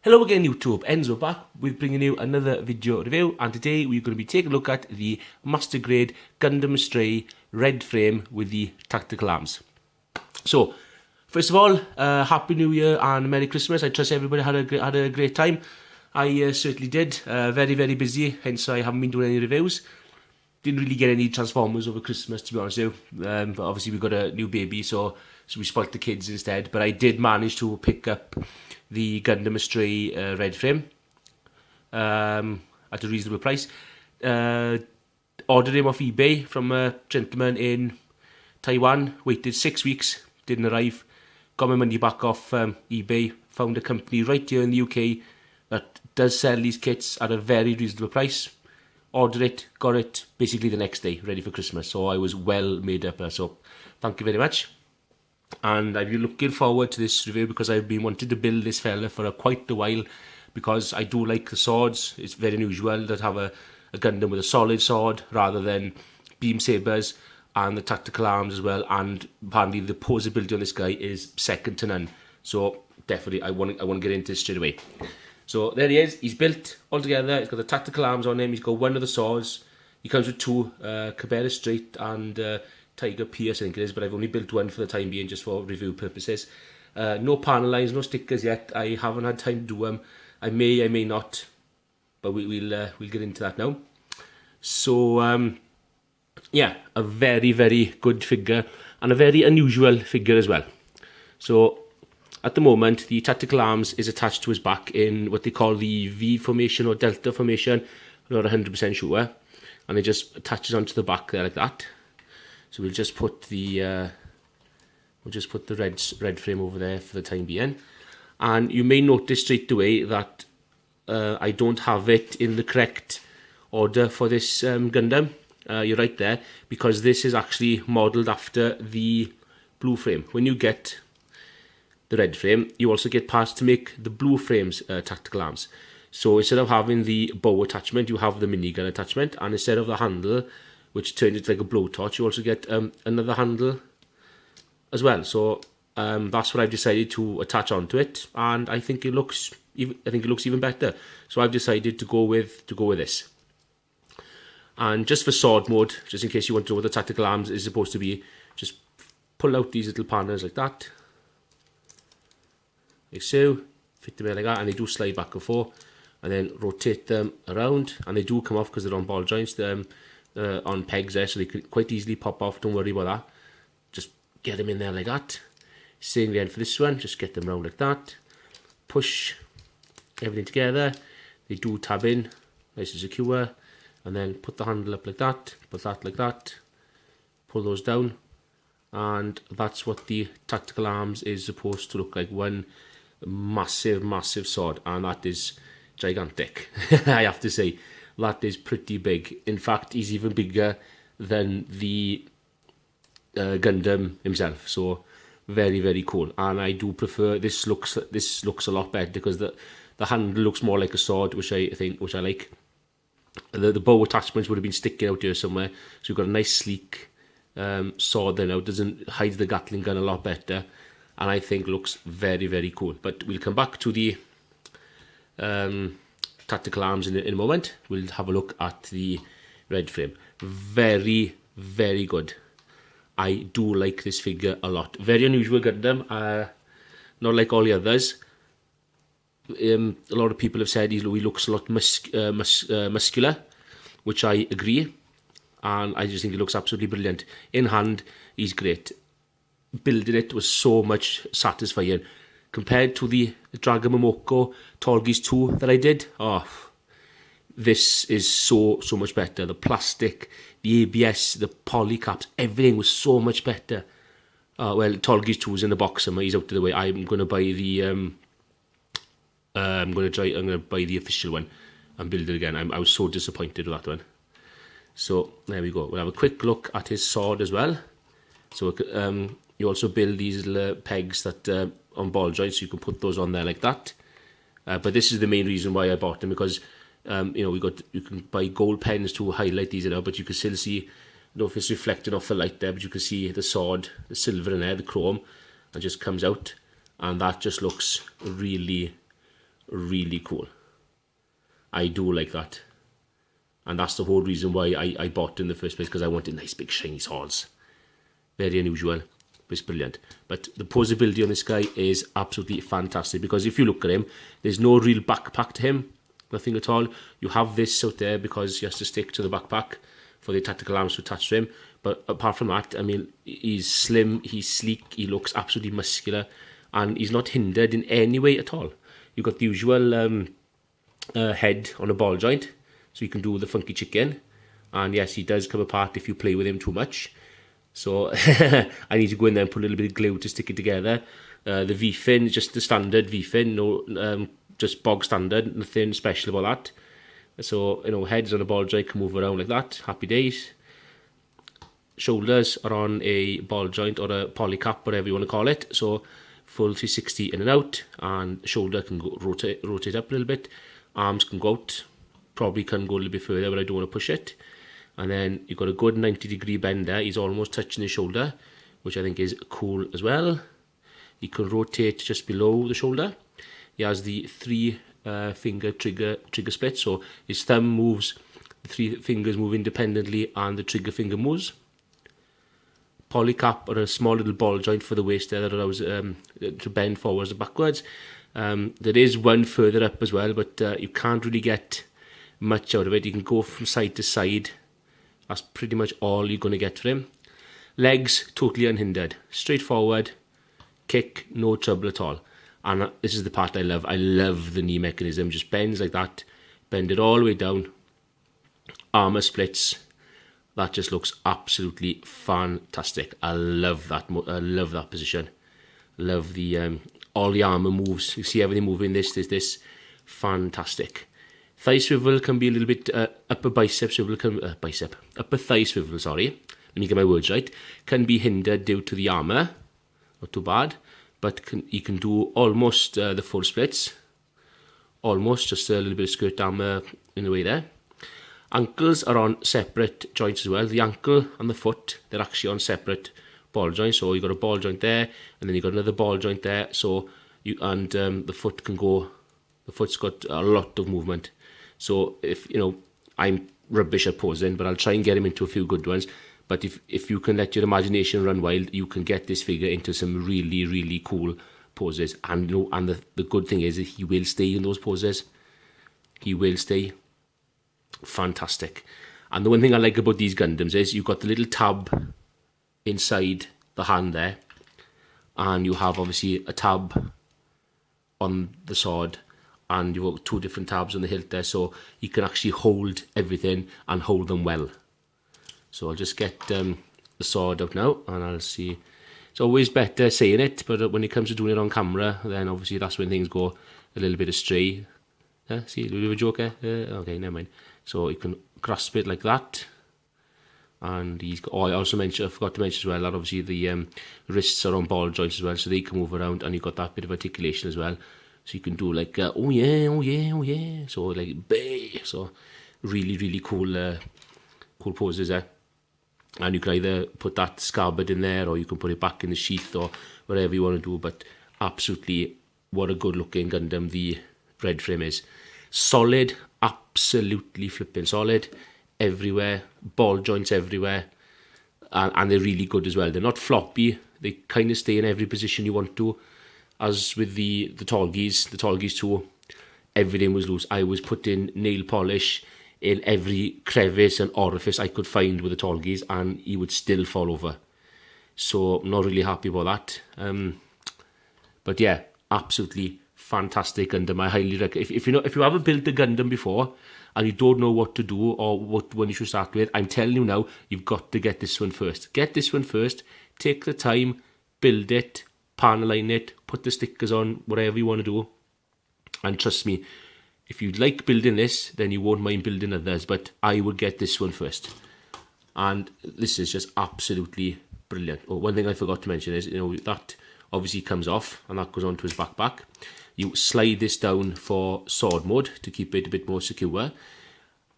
Hello again YouTube, Enzo back with bringing you another video review, and today we're going to be taking a look at the Master Grade Gundam Astray Red Frame with the tactical arms. So, first of all, Happy New Year and Merry Christmas. I trust everybody had a great time. I certainly did. Very, very busy, hence I haven't been doing any reviews. Didn't really get any Transformers over Christmas, to be honest with you. But obviously we got a new baby, so we spoilt the kids instead. But I did manage to pick up the Gundam Astray Red Frame at a reasonable price. Ordered him off eBay from a gentleman in Taiwan. Waited 6 weeks, didn't arrive. Got my money back off eBay. Found a company right here in the UK that does sell these kits at a very reasonable price. Ordered it, got it basically the next day, ready for Christmas. So I was well made up. So thank you very much. And I've been looking forward to this review because I've been wanting to build this fella for quite a while, because I do like the swords. It's very unusual to have a Gundam with a solid sword rather than beam sabers, and the tactical arms as well. And apparently the posability on this guy is second to none. So definitely I want to get into this straight away. So there he is. He's built all together. He's got the tactical arms on him. He's got one of the swords. He comes with two, Cabela Straight and Tiger Pierce, I think it is, but I've only built one for the time being, just for review purposes. No panel lines, no stickers yet. I haven't had time to do them. I may not, but we'll get into that now. So yeah, a very, very good figure, and a very unusual figure as well. So at the moment, the tactical arms is attached to his back in what they call the V formation or Delta formation. I'm not 100% sure, and it just attaches onto the back there like that. So we'll just put the red frame over there for the time being, and you may notice straight away that I don't have it in the correct order for this Gundam. You're right there, because this is actually modelled after the blue frame. When you get the red frame, you also get parts to make the blue frame's tactical arms. So instead of having the bow attachment, you have the minigun attachment, and instead of the handle, which turns into like a blowtorch, you also get another handle as well. So that's what I've decided to attach onto it, and I think it looks even better. So I've decided to go with this. And just for sword mode, just in case you want to know what the tactical arms is supposed to be, just pull out these little panels like that, like so, fit them in like that, and they do slide back and forth, and then rotate them around, and they do come off because they're on ball joints. On pegs there, so they could quite easily pop off. Don't worry about that. Just get them in there like that. Same again for this one. Just get them round like that. Push everything together. They do tab in, nice and secure, and then put the handle up like that. Put that like that. Pull those down, and that's what the tactical arms is supposed to look like. One massive, massive sword, and that is gigantic. I have to say. That is pretty big. In fact, he's even bigger than the Gundam himself. So very, very cool. And I do prefer this. Looks a lot better because the handle looks more like a sword, which I like. The bow attachments would have been sticking out here somewhere. So you've got a nice sleek sword there now. It doesn't hide the Gatling gun a lot better, and I think looks very, very cool. But we'll come back to the tactical arms in a moment. We'll have a look at the red frame. Very, very good. I do like this figure a lot. Very unusual Gundam, not like all the others. A lot of people have said he looks a lot muscular, which I agree, and I just think he looks absolutely brilliant. In hand, he's great. Building it was so much satisfying. Compared to the Dragon Momoko Tallgeese 2 that I did, this is so much better. The plastic, the ABS, the poly caps, everything was so much better. Well, Tallgeese 2 is in the box somewhere. He's out of the way. I'm going to buy the I'm going to buy the official one and build it again. I was so disappointed with that one. So there we go. We'll have a quick look at his sword as well. So you also build these little pegs that on ball joints, so you can put those on there like that. But this is the main reason why I bought them, because you can buy gold pens to highlight these now, but you can still see, I don't know if it's reflecting off the light there, but you can see the sword, the silver in there, the chrome, and just comes out, and that just looks really really cool. I do like that. And that's the whole reason why I bought it in the first place, because I wanted nice big shiny swords. Very unusual, but it's brilliant. But the posability on this guy is absolutely fantastic, because if you look at him, there's no real backpack to him, nothing at all. You have this out there because he has to stick to the backpack for the tactical arms to attach to him. But apart from that, I mean, he's slim, he's sleek, he looks absolutely muscular, and he's not hindered in any way at all. You've got the usual head on a ball joint, so you can do the funky chicken. And yes, he does come apart if you play with him too much. So I need to go in there and put a little bit of glue to stick it together. The V-fin is just the standard V-fin, no, just bog standard, nothing special about that. So, you know, heads on a ball joint can move around like that, happy days. Shoulders are on a ball joint or a poly cap, whatever you want to call it. So full 360 in and out, and shoulder can go rotate up a little bit. Arms can go out, probably can go a little bit further, but I don't want to push it. And then you've got a good 90-degree bend there. He's almost touching his shoulder, which I think is cool as well. He can rotate just below the shoulder. He has the 3-finger trigger split, so his thumb moves, the 3 fingers move independently, and the trigger finger moves. Polycap or a small little ball joint for the waist there that allows to bend forwards and backwards. There is one further up as well, but you can't really get much out of it. You can go from side to side. That's pretty much all you're going to get for him. Legs, totally unhindered. Straightforward, kick, no trouble at all. And this is the part I love. I love the knee mechanism. Just bends like that. Bend it all the way down. Armour splits. That just looks absolutely fantastic. I love that. I love that position. Love the all the armour moves. You see everything moving. This. Fantastic. Thigh swivel can be a little bit upper bicep swivel upper thigh swivel, sorry. Let me get my words right. Can be hindered due to the armour. Not too bad. But you can do almost the full splits. Almost, just a little bit of skirt armour in the way there. Ankles are on separate joints as well. The ankle and the foot, they're actually on separate ball joints. So you've got a ball joint there, and then you've got another ball joint there. So the foot can go, the foot's got a lot of movement. So if, you know, I'm rubbish at posing, but I'll try and get him into a few good ones. But if you can let your imagination run wild, you can get this figure into some really, really cool poses. And, you know, and the good thing is that he will stay in those poses. He will stay. Fantastic. And the one thing I like about these Gundams is you've got the little tab inside the hand there, and you have obviously a tab on the sword, and you've got 2 different tabs on the hilt there, so you can actually hold everything and hold them well. So I'll just get the sword out now, and I'll see. It's always better saying it, but when it comes to doing it on camera, then obviously that's when things go a little bit astray. See, a little bit of a joke there? Okay, never mind. So you can grasp it like that. And he's got, I forgot to mention as well that obviously the wrists are on ball joints as well, so they can move around, and you've got that bit of articulation as well. So you can do like, oh yeah, oh yeah, oh yeah. So like, bay. So really, really cool, cool poses there. And you can either put that scabbard in there, or you can put it back in the sheath, or whatever you want to do. But absolutely, what a good looking Gundam the Red Frame is. Solid, absolutely flipping solid. Everywhere, ball joints everywhere. And they're really good as well. They're not floppy. They kind of stay in every position you want to. As with the Tallgeese too, everything was loose. I was putting nail polish in every crevice and orifice I could find with the Tallgeese, and he would still fall over. So I'm not really happy about that. But yeah, absolutely fantastic Gundam. I highly recommend. If you haven't built a Gundam before and you don't know what to do or what one you should start with, I'm telling you now, you've got to get this one first. Get this one first. Take the time, build it, paneline it, put the stickers on, whatever you want to do. And trust me, if you like building this, then you won't mind building others. But I would get this one first. And this is just absolutely brilliant. Oh, one thing I forgot to mention is, that obviously comes off, and that goes onto his backpack. You slide this down for sword mode to keep it a bit more secure.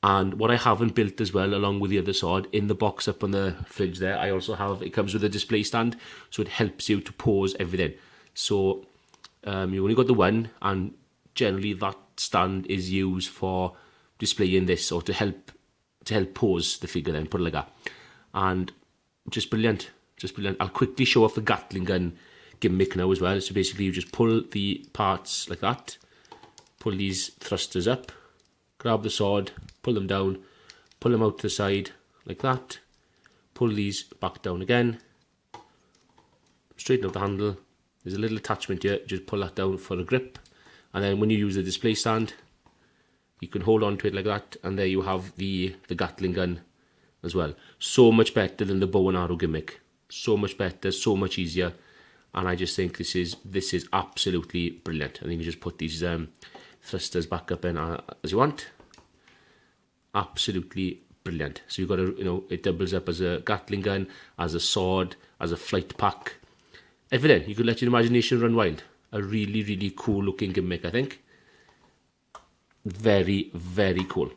And what I haven't built as well, along with the other sword, in the box up on the fridge there, I also have, it comes with a display stand, so it helps you to pose everything. So you only got the one, and generally that stand is used for displaying this, or to help pose the figure, then put it like that. And just brilliant, just brilliant. I'll quickly show off the Gatling gun gimmick now as well. So basically you just pull the parts like that, pull these thrusters up, grab the sword, pull them down, pull them out to the side like that, pull these back down again, straighten out the handle. There's a little attachment here, just pull that down for a grip, and then when you use the display stand, you can hold on to it like that, and there you have the Gatling gun as well. So much better than the bow and arrow gimmick. So much better, so much easier, and I just think this is absolutely brilliant. I think you just put these thrusters back up in as you want. Absolutely brilliant. So you've got to, it doubles up as a Gatling gun, as a sword, as a flight pack. Everything. You could let your imagination run wild. A really, really cool looking gimmick, I think. Very, very cool.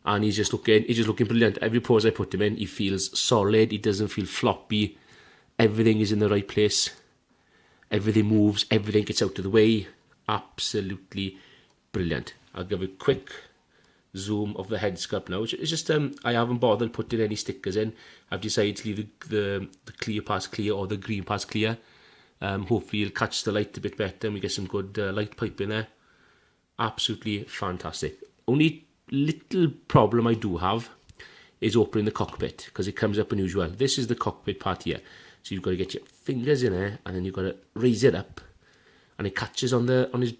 And he's just looking brilliant. Every pose I put him in, he feels solid. He doesn't feel floppy. Everything is in the right place. Everything moves. Everything gets out of the way. Absolutely brilliant. I'll give a quick zoom of the head sculpt now. It's just I haven't bothered putting any stickers in. I've decided to leave the clear parts clear, or the green parts clear. Hopefully it'll catch the light a bit better and we get some good light pipe in there. Absolutely fantastic. Only little problem I do have is opening the cockpit, because it comes up unusual. This is the cockpit part here. So you've got to get your fingers in there, and then you've got to raise it up, and it catches on his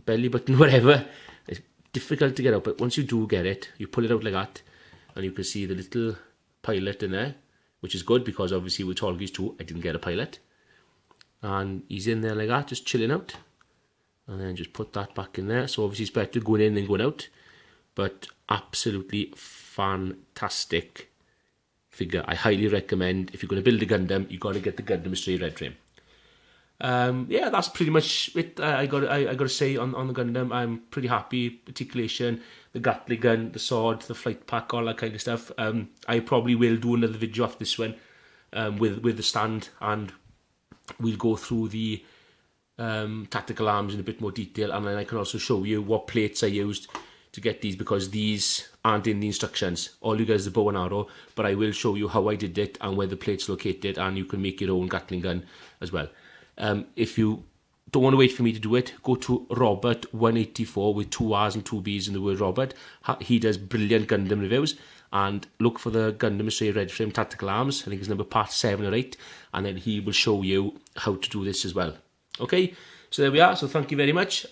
belly button, whatever. It's difficult to get out, but once you do get it, you pull it out like that, and you can see the little pilot in there, which is good, because obviously with Tallgeese 2 I didn't get a pilot, and he's in there like that, just chilling out, and then just put that back in there. So obviously it's better going in than going out, but absolutely fantastic figure. I highly recommend, if you're going to build a Gundam, you've got to get the Gundam Astray Red Frame. Yeah, that's pretty much it. I got to say on the Gundam, I'm pretty happy. Articulation, the Gatling gun, the sword, the flight pack, all that kind of stuff. I probably will do another video after this one with the stand, and we'll go through the tactical arms in a bit more detail, and then I can also show you what plates I used to get these, because these aren't in the instructions. All you get is the bow and arrow, but I will show you how I did it and where the plate's located, and you can make your own Gatling gun as well. If you don't want to wait for me to do it, go to Robert184 with 2 R's and 2 B's in the word Robert. He does brilliant Gundam reviews, and look for the Gundam Astray Red Frame Tactical Arms. I think it's number part 7 or 8, and then he will show you how to do this as well. Okay, so there we are. So thank you very much.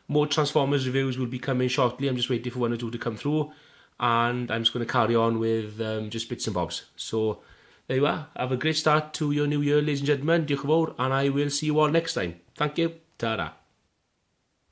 More Transformers reviews will be coming shortly. I'm just waiting for 1 or 2 to come through, and I'm just going to carry on with just bits and bobs. So there you are. Have a great start to your new year, ladies and gentlemen. Diolch yn fawr, and I will see you all next time. Thank you. Ta-ra.